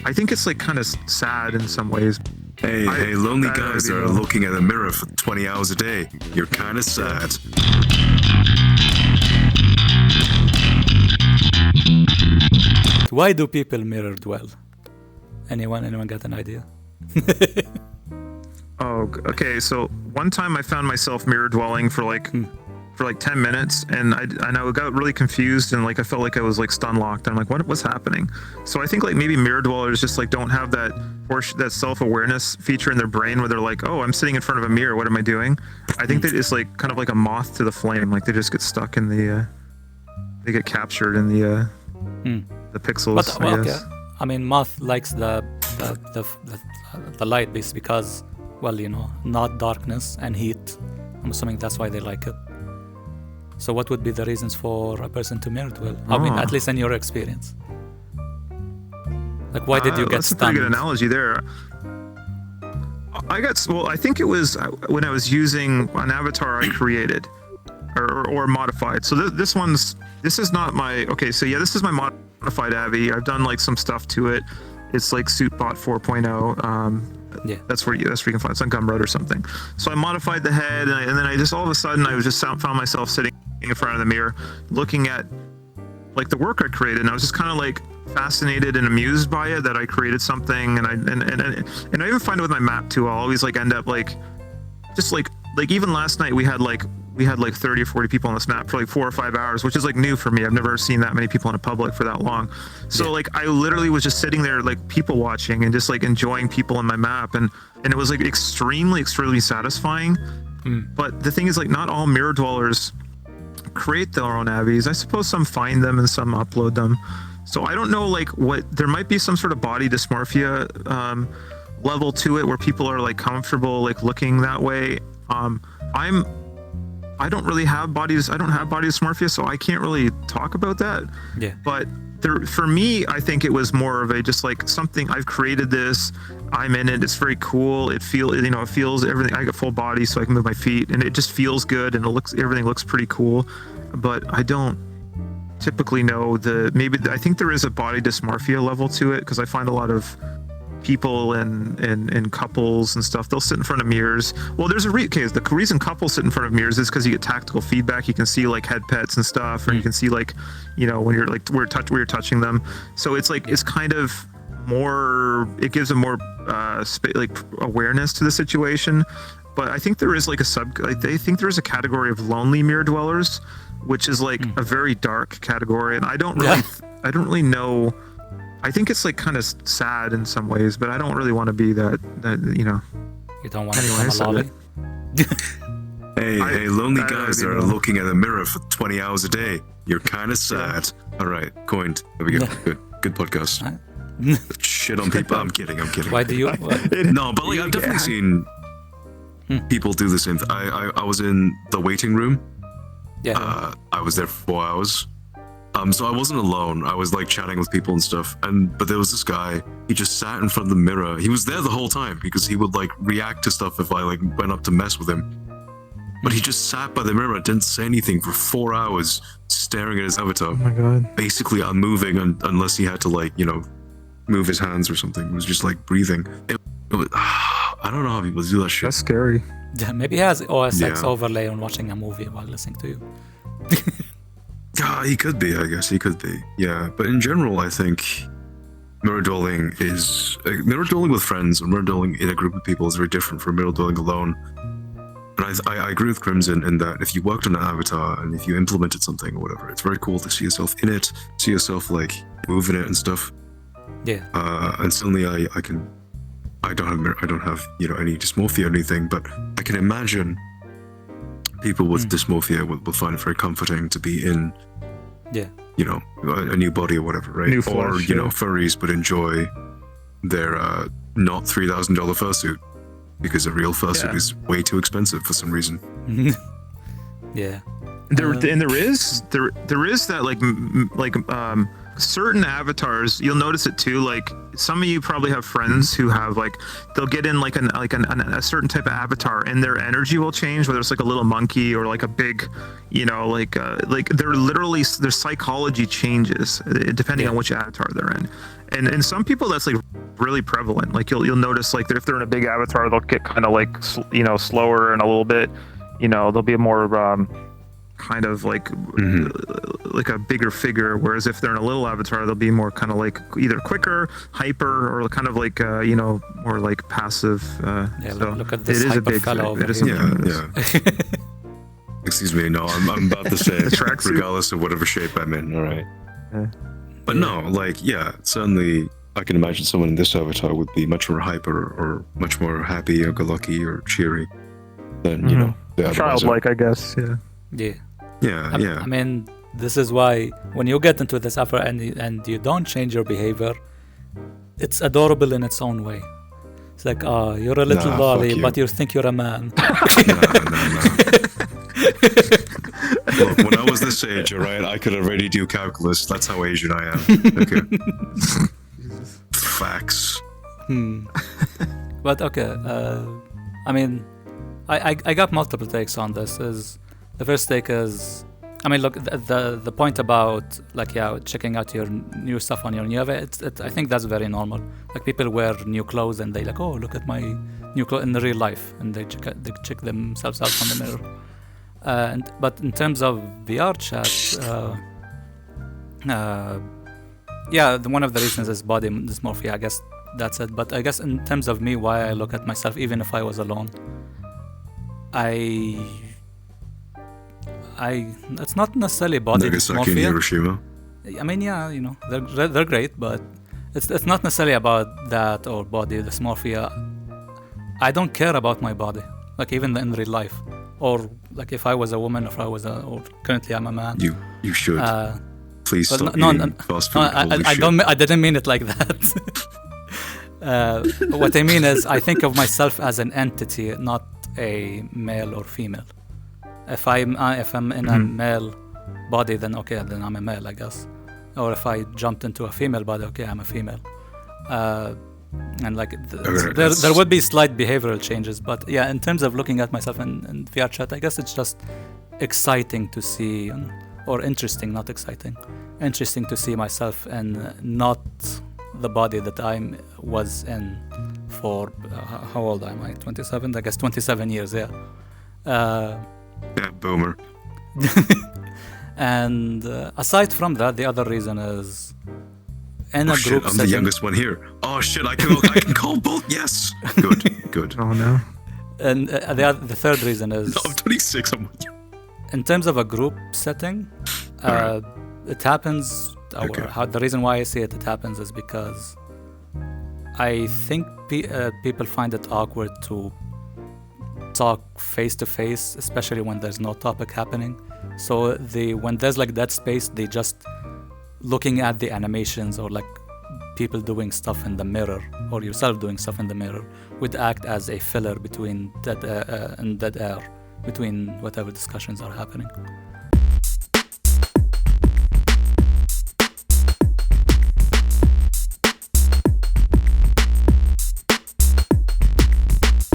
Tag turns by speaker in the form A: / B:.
A: I think it's like kind of sad in some ways.
B: Hey, lonely guys that are looking at a mirror for 20 hours a day. You're kind of sad.
C: Why do people mirror dwell? Anyone got an idea?
A: Oh, okay. So one time I found myself mirror dwelling for like 10 minutes, and I got really confused, and like I felt like I was like stun locked. I'm like, what's happening? So I think like maybe mirror dwellers just like don't have that self-awareness feature in their brain where they're like, oh, I'm sitting in front of a mirror. What am I doing? I think that it's like kind of like a moth to the flame. Like they just get stuck in they get captured in the pixels.
C: But okay. I mean, moth likes the light base because, well, you know, not darkness and heat. I'm assuming that's why they like it. So what would be the reasons for a person to mirror dwell? I mean, at least in your experience. Like, why did you get stunned?
A: That's a pretty good analogy there. I think it was when I was using an avatar I created or modified. So this is not my, okay, so yeah, this is my modified Avi. I've done like some stuff to it. It's like Suitbot 4.0.
C: Yeah,
A: that's where you can find it. It's on Gumroad or something. So I modified the head, and then I just all of a sudden I was just found myself sitting in front of the mirror, looking at like the work I created, and I was just kind of like fascinated and amused by it that I created something, and I even find it with my map too. I'll always like end up like just like even last night we had like 30 or 40 people on this map for like 4 or 5 hours, which is like new for me. I've never seen that many people in a public for that long. So like I literally was just sitting there like people watching and just like enjoying people in my map, and it was like extremely satisfying. But the thing is, like, not all mirror dwellers create their own Avies. I suppose some find them and some upload them. So I don't know, like, there might be some sort of body dysmorphia level to it where people are like comfortable like looking that way. I don't have body dysmorphia, so I can't really talk about that.
C: Yeah.
A: But for me, I think it was more of a just like something, I've created this, I'm in it, it's very cool, it feels everything, I got full body so I can move my feet, and it just feels good, and everything looks pretty cool. But I don't typically know I think there is a body dysmorphia level to it, because I find a lot of people and couples and stuff, they'll sit in front of mirrors. Well, there's the reason couples sit in front of mirrors is because you get tactical feedback. You can see like head pets and stuff, or you can see like, you know, when you're like where you're touching them. So it's like it's kind of more, it gives a more like awareness to the situation. But I think there is like they think there is a category of lonely mirror dwellers, which is like a very dark category, and I don't really know. I think it's like kind of sad in some ways, but I don't really want to be that you know.
C: You don't want to become a lolly?
B: Hey, lonely guys that are looking at a mirror for 20 hours a day. You're kind of sad. All right, coined. There we go. Good podcast. Shit on people. I'm kidding.
C: Why do you?
B: No, but like I've definitely seen people do the same thing. I was in the waiting room.
C: Yeah.
B: I was there for 4 hours. So I wasn't alone. I was like chatting with people and stuff. But there was this guy, he just sat in front of the mirror. He was there the whole time because he would like react to stuff if I like went up to mess with him. But he just sat by the mirror and didn't say anything for 4 hours, staring at his avatar.
A: Oh my God.
B: Basically unmoving unless he had to like, you know, move his hands or something. It was just like breathing. It was, I don't know how people do that shit.
A: That's scary.
C: Yeah, maybe he has OSX overlay on watching a movie while listening to you.
B: He could be, I guess. He could be. Yeah. But in general, I think mirror dwelling with friends or mirror dwelling in a group of people is very different from mirror dwelling alone. And I agree with Crimson in that if you worked on an avatar and if you implemented something or whatever, it's very cool to see yourself in it, see yourself like moving it and stuff.
C: Yeah.
B: And suddenly I don't have you know any dysmorphia or anything, but I can imagine people with dysmorphia will find it very comforting to be in, you know, a new body or whatever, right?
A: New flesh,
B: or you know, furries would enjoy their not $3,000 fursuit because a real fursuit is way too expensive for some reason.
C: Yeah.
A: There is that like certain avatars, you'll notice it too. Like some of you probably have friends who have like they'll get in like a certain type of avatar, and their energy will change. Whether it's like a little monkey or like a big, like they're literally their psychology changes depending on which avatar they're in. And some people that's like really prevalent. Like you'll notice like if they're in a big avatar, they'll get kind of like slower and a little bit. They'll be more kind of like like a bigger figure, whereas if they're in a little avatar, they'll be more kind of like either quicker, hyper, or kind of like more like passive. So
C: look at this
A: it is a
C: hyper
A: big
C: fellow over
A: it is
C: here.
B: Excuse me, no, I'm about to say it, regardless of whatever shape I'm in. All right, but no, like certainly I can imagine someone in this avatar would be much more hyper or much more happy or go lucky or cheery than the
A: childlike, I guess.
C: I mean, this is why when you get into this effort and you don't change your behavior, it's adorable in its own way. It's like, you're a little lolly, but you think you're a man.
B: No. Look, when I was this age, all right, I could already do calculus. That's how Asian I am. Okay. Facts.
C: But okay, I mean, I got multiple takes on this. The first take is, I mean, look, the point about like checking out your new stuff on your new avatar, I think that's very normal. Like people wear new clothes and they like, oh, look at my new clothes in the real life, and they check themselves out on the mirror. But in terms of VRChat, one of the reasons is body dysmorphia. I guess that's it. But I guess in terms of me, why I look at myself, even if I was alone, it's not necessarily body
B: Nagasaki and
C: dysmorphia.
B: Hiroshima.
C: I mean, they're great, but it's not necessarily about that or body dysmorphia. I don't care about my body, like even in real life, or like if I was a woman, or currently I'm a man.
B: You should. Please stop
C: no,
B: eating fast food.
C: I didn't mean it like that. What I mean is, I think of myself as an entity, not a male or female. If I'm in a male body, then I'm a male, I guess. Or if I jumped into a female body, I'm a female. And like there would be slight behavioral changes, but in terms of looking at myself in VRChat, I guess it's just exciting to see, or interesting, not exciting, interesting to see myself and not the body that I was in for how old am I? 27? I guess 27 years.
B: Boomer.
C: And aside from that, the other reason is in a group
B: I'm
C: setting.
B: the youngest one here. Oh shit! I can call both. Yes. Good.
A: Oh no.
C: And the third reason is,
B: No, I'm 26. I'm with you.
C: in terms of a group setting, it happens. The reason why I say it happens is because I think people find it awkward to talk face to face, especially when there's no topic happening. So when there's like that space, they just looking at the animations or like people doing stuff in the mirror or yourself doing stuff in the mirror would act as a filler between dead air between whatever discussions are happening.